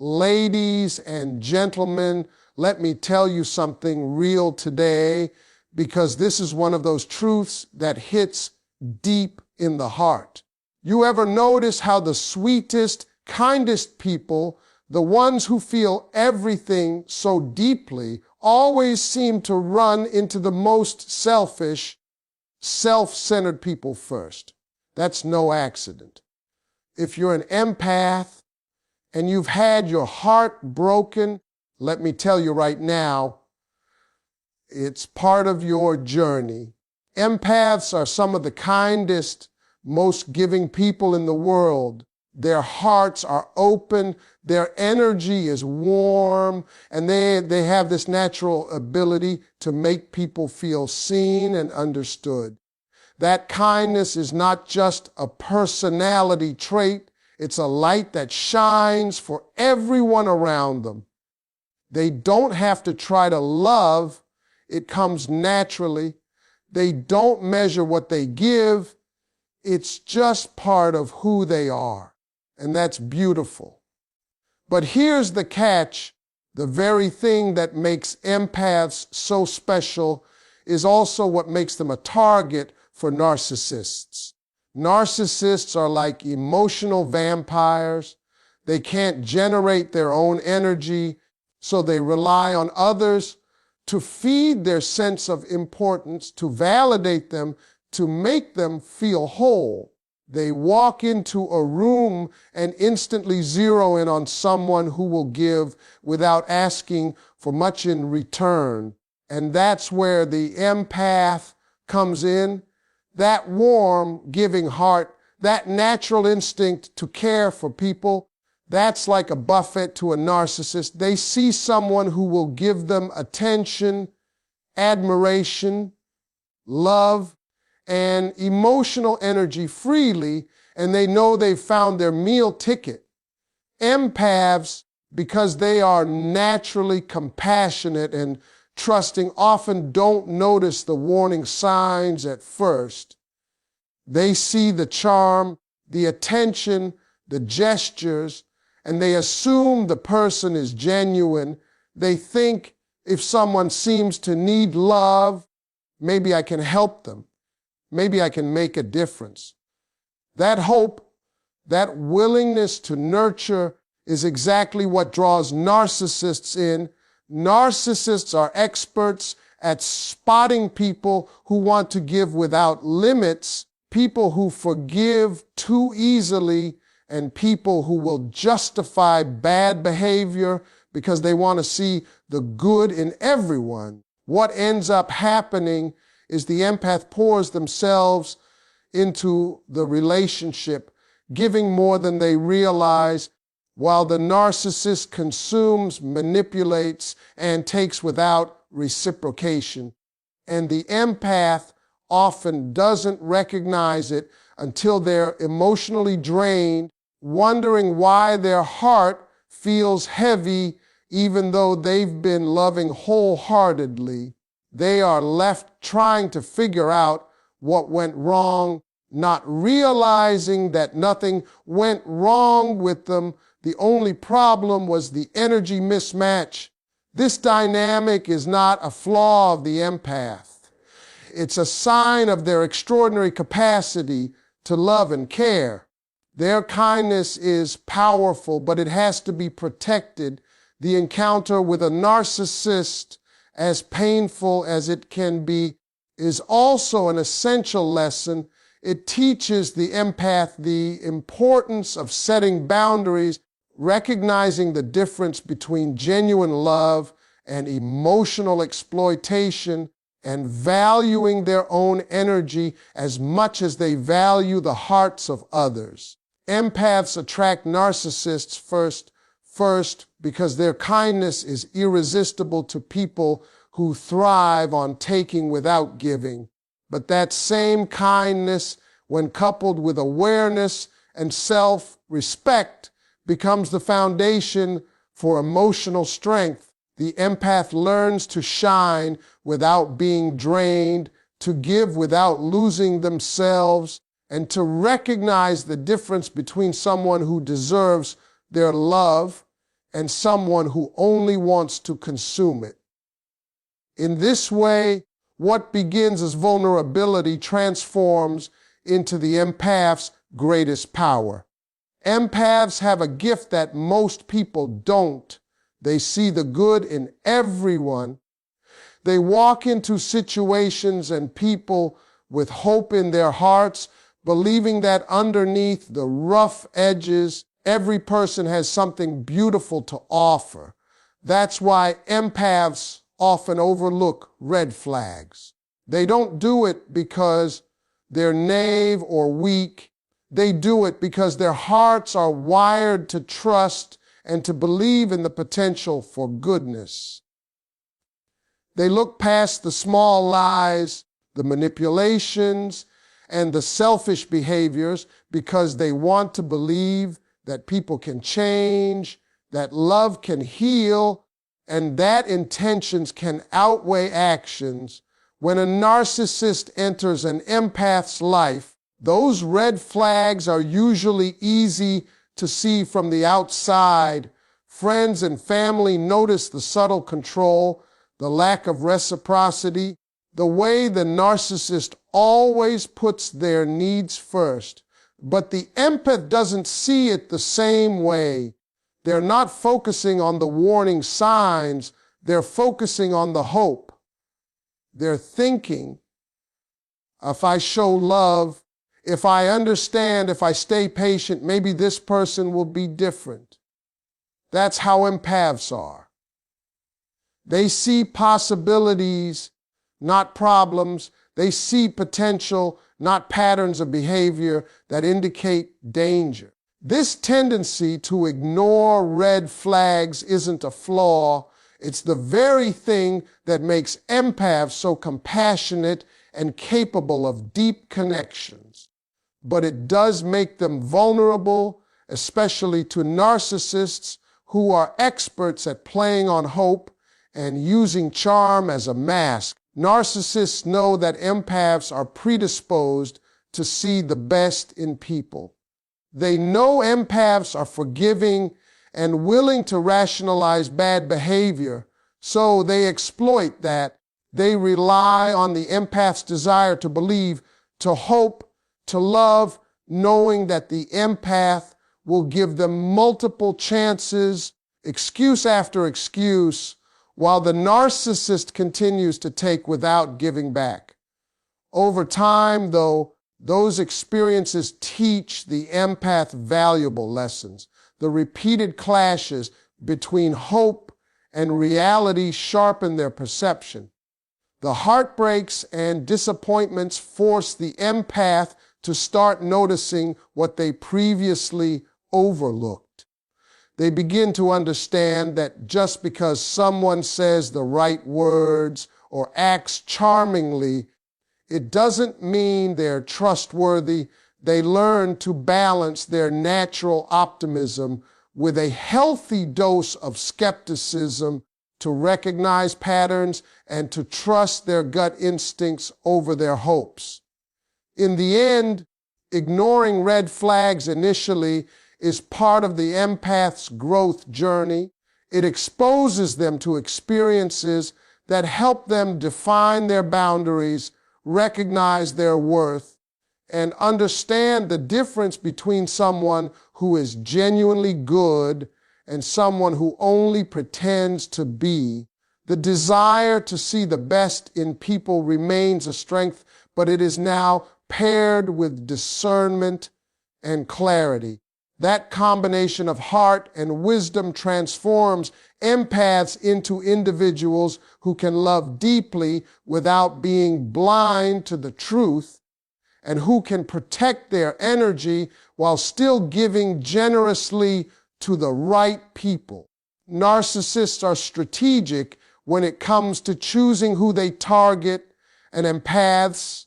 Ladies and gentlemen, let me tell you something real today, because this is one of those truths that hits deep in the heart. You ever notice how the sweetest, kindest people, the ones who feel everything so deeply, always seem to run into the most selfish, self-centered people first? That's no accident. If you're an empath and you've had your heart broken, let me tell you right now, it's part of your journey. Empaths are some of the kindest, most giving people in the world. Their hearts are open, their energy is warm, and they have this natural ability to make people feel seen and understood. That kindness is not just a personality trait, it's a light that shines for everyone around them. They don't have to try to love, it comes naturally. They don't measure what they give, it's just part of who they are. And that's beautiful. But here's the catch. The very thing that makes empaths so special is also what makes them a target for narcissists. Narcissists are like emotional vampires. They can't generate their own energy, so they rely on others to feed their sense of importance, to validate them, to make them feel whole. They walk into a room and instantly zero in on someone who will give without asking for much in return. And that's where the empath comes in. That warm, giving heart, that natural instinct to care for people, that's like a buffet to a narcissist. They see someone who will give them attention, admiration, love, and emotional energy freely, and they know they've found their meal ticket. Empaths, because they are naturally compassionate and trusting, often don't notice the warning signs at first. They see the charm, the attention, the gestures, and they assume the person is genuine. They think if someone seems to need love, maybe I can help them. Maybe I can make a difference. That hope, that willingness to nurture is exactly what draws narcissists in. Narcissists are experts at spotting people who want to give without limits, people who forgive too easily, and people who will justify bad behavior because they want to see the good in everyone. What ends up happening is the empath pours themselves into the relationship, giving more than they realize, while the narcissist consumes, manipulates, and takes without reciprocation. And the empath often doesn't recognize it until they're emotionally drained, wondering why their heart feels heavy even though they've been loving wholeheartedly. They are left trying to figure out what went wrong, not realizing that nothing went wrong with them. The only problem was the energy mismatch. This dynamic is not a flaw of the empath. It's a sign of their extraordinary capacity to love and care. Their kindness is powerful, but it has to be protected. The encounter with a narcissist, as painful as it can be, is also an essential lesson. It teaches the empath the importance of setting boundaries, recognizing the difference between genuine love and emotional exploitation, and valuing their own energy as much as they value the hearts of others. Empaths attract narcissists first because their kindness is irresistible to people who thrive on taking without giving. But that same kindness, when coupled with awareness and self-respect, becomes the foundation for emotional strength. The empath learns to shine without being drained, to give without losing themselves, and to recognize the difference between someone who deserves their love and someone who only wants to consume it. In this way, what begins as vulnerability transforms into the empath's greatest power. Empaths have a gift that most people don't. They see the good in everyone. They walk into situations and people with hope in their hearts, believing that underneath the rough edges, every person has something beautiful to offer. That's why empaths often overlook red flags. They don't do it because they're naive or weak. They do it because their hearts are wired to trust and to believe in the potential for goodness. They look past the small lies, the manipulations, and the selfish behaviors because they want to believe that people can change, that love can heal, and that intentions can outweigh actions. When a narcissist enters an empath's life, those red flags are usually easy to see from the outside. Friends and family notice the subtle control, the lack of reciprocity, the way the narcissist always puts their needs first. But the empath doesn't see it the same way. They're not focusing on the warning signs, they're focusing on the hope. They're thinking, if I show love, if I understand, if I stay patient, maybe this person will be different. That's how empaths are. They see possibilities, not problems. They see potential, not patterns of behavior that indicate danger. This tendency to ignore red flags isn't a flaw. It's the very thing that makes empaths so compassionate and capable of deep connections. But it does make them vulnerable, especially to narcissists who are experts at playing on hope and using charm as a mask. Narcissists know that empaths are predisposed to see the best in people. They know empaths are forgiving and willing to rationalize bad behavior, so they exploit that. They rely on the empath's desire to believe, to hope, to love, knowing that the empath will give them multiple chances, excuse after excuse, while the narcissist continues to take without giving back. Over time, though, those experiences teach the empath valuable lessons. The repeated clashes between hope and reality sharpen their perception. The heartbreaks and disappointments force the empath to start noticing what they previously overlooked. They begin to understand that just because someone says the right words or acts charmingly, it doesn't mean they're trustworthy. They learn to balance their natural optimism with a healthy dose of skepticism, to recognize patterns and to trust their gut instincts over their hopes. In the end, ignoring red flags initially is part of the empath's growth journey. It exposes them to experiences that help them define their boundaries, recognize their worth, and understand the difference between someone who is genuinely good and someone who only pretends to be. The desire to see the best in people remains a strength, but it is now paired with discernment and clarity. That combination of heart and wisdom transforms empaths into individuals who can love deeply without being blind to the truth, and who can protect their energy while still giving generously to the right people. Narcissists are strategic when it comes to choosing who they target, and empaths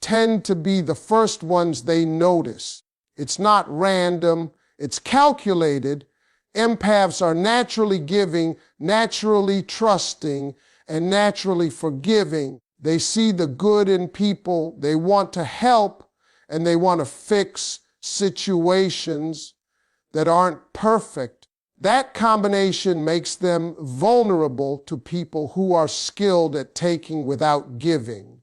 tend to be the first ones they notice. It's not random, it's calculated. Empaths are naturally giving, naturally trusting, and naturally forgiving. They see the good in people, they want to help, and they want to fix situations that aren't perfect, That combination makes them vulnerable to people who are skilled at taking without giving.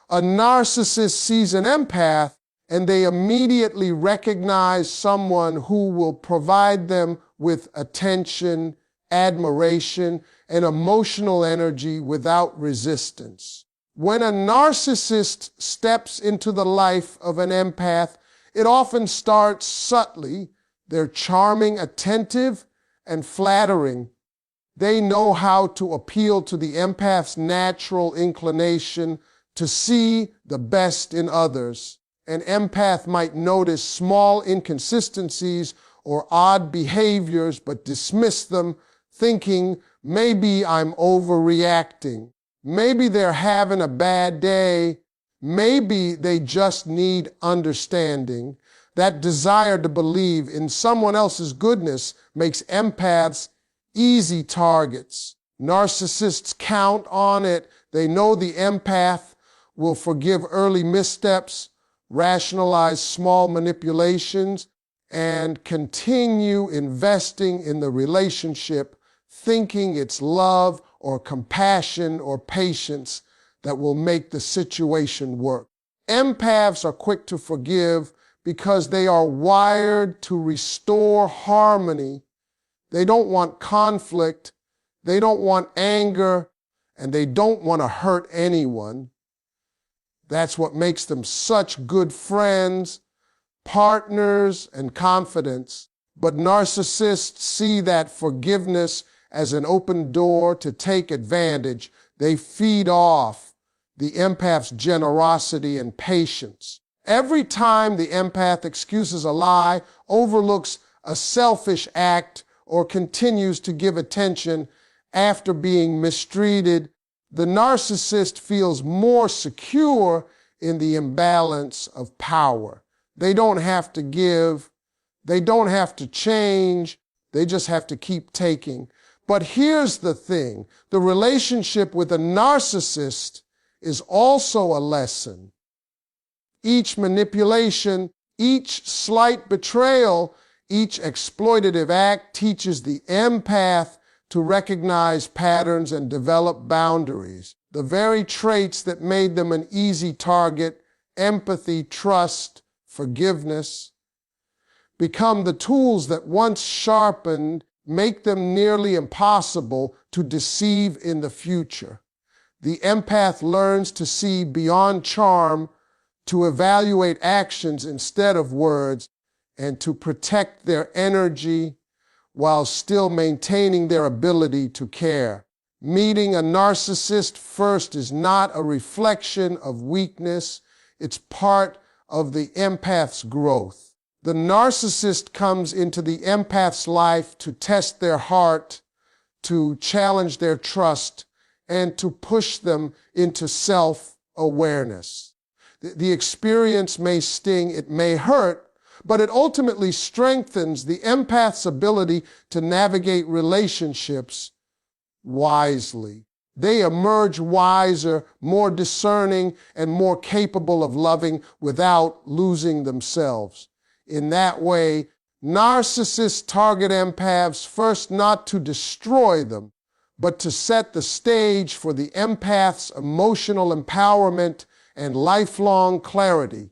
A narcissist sees an empath and they immediately recognize someone who will provide them with attention, admiration, and emotional energy without resistance. When a narcissist steps into the life of an empath, it often starts subtly. They're charming, attentive, and flattering. They know how to appeal to the empath's natural inclination to see the best in others. An empath might notice small inconsistencies or odd behaviors but dismiss them, thinking, maybe I'm overreacting. Maybe they're having a bad day. Maybe they just need understanding. That desire to believe in someone else's goodness makes empaths easy targets. Narcissists count on it. They know the empath will forgive early missteps, rationalize small manipulations, and continue investing in the relationship, thinking it's love or compassion or patience that will make the situation work. Empaths are quick to forgive because they are wired to restore harmony. They don't want conflict, they don't want anger, and they don't want to hurt anyone. That's what makes them such good friends, partners, and confidants. But narcissists see that forgiveness as an open door to take advantage. They feed off the empath's generosity and patience. Every time the empath excuses a lie, overlooks a selfish act, or continues to give attention after being mistreated, the narcissist feels more secure in the imbalance of power. They don't have to give, they don't have to change, they just have to keep taking. But here's the thing, the relationship with a narcissist is also a lesson. Each manipulation, each slight betrayal, each exploitative act teaches the empath to recognize patterns and develop boundaries. The very traits that made them an easy target, empathy, trust, forgiveness, become the tools that once sharpened make them nearly impossible to deceive in the future. The empath learns to see beyond charm, to evaluate actions instead of words, and to protect their energy while still maintaining their ability to care. Meeting a narcissist first is not a reflection of weakness, it's part of the empath's growth. The narcissist comes into the empath's life to test their heart, to challenge their trust, and to push them into self-awareness. The experience may sting, it may hurt, but it ultimately strengthens the empath's ability to navigate relationships wisely. They emerge wiser, more discerning, and more capable of loving without losing themselves. In that way, narcissists target empaths first not to destroy them, but to set the stage for the empath's emotional empowerment and lifelong clarity.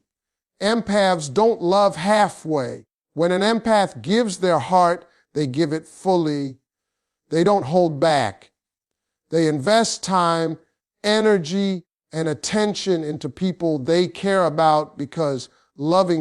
Empaths don't love halfway. When an empath gives their heart, they give it fully. They don't hold back. They invest time, energy, and attention into people they care about because loving